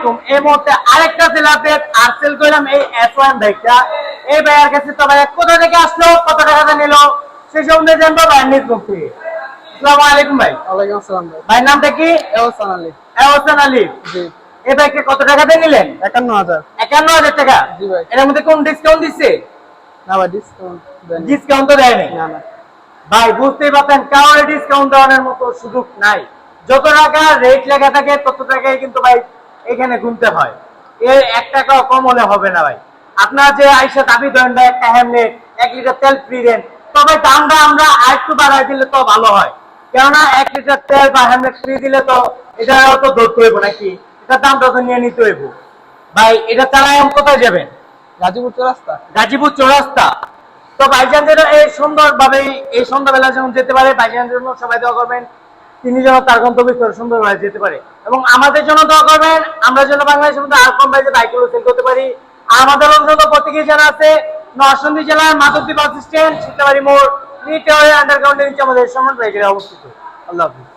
আলাইকুম। এই মুহূর্তে আরেকটা সেল আপডেট আর সেল করলাম এই S1 বাইকটা। এই ভাইয়ের কাছে তো ভাই কোথা থেকে আসলো, কত টাকাতে নিল, সেই সম্বন্ধে জানবো ভাইয়ের নিজ মুখ থেকে। আসসালামু আলাইকুম ভাই। ওয়ালাইকুম আসসালাম ভাই। ভাইয়ের নামটা কি? এহসান আলী। এহসান আলী। জি। এই বাইকটা কত টাকাতে নিলেন? ৫১,০০০। ৫১,০০০ টাকা। জি ভাই। এর মধ্যে কোন ডিসকাউন্ট দিচ্ছে? না ভাই ডিসকাউন্ট দেন। ডিসকাউন্ট তো দেয়নি। না না। ভাই বুঝতেই পারছেন কাউরে ডিসকাউন্ট দেওয়ার মতো সুযোগ নাই। যত টাকা রেট লেখা থাকে তত টাকাই কিন্তু ভাই এখানে গুনতে হয়। এর ১ টাকাও কম হলে হবে না ভাই। আপনারা যে আইসা দাবি ধরেন ভাই একটা হেলমেট ১ লিটার তেল ফ্রি দেন, তবে দামটা আমরা আরেকটু বাড়াই দিলে তো ভালো হয়। কেননা ১ লিটার তেল বা হেলমেট ফ্রি দিলে তো এটা তো ধরতে হইব নাকি, এটার দামটা তো নিয়ে নিতে হইব। ভাই এটা চালায় কোথায় যাবেন? গাজীপুর চৌরাস্তা। গাজীপুর চৌরাস্তা। তো ভাইজান যেন এই সুন্দরভাবে এই সন্ধ্যাবেলা যখন যেতে পারে, ভাইজানের জন্য সবাই দোয়া করবেন, তিনি যেন তার গন্তব্যে সুন্দরভাবে যেতে পারে। এবং আমাদের জন্য দোয়া করবেন, আমরা যেন বাংলাদেশের মধ্যে আর কম প্রাইসে বাইকগুলো সেল করতে পারি। আমাদের অন্তত প্রত্যেকে জানা আছে নরসিংদী জেলার মাধবদী বাস স্ট্যান্ড, সীতাবাড়ি মোড়, আন্ডারগ্রাউন্ডের নিচে আমাদের সম্রাট বাইকের অবস্থিত। আল্লাহ হাফিজ।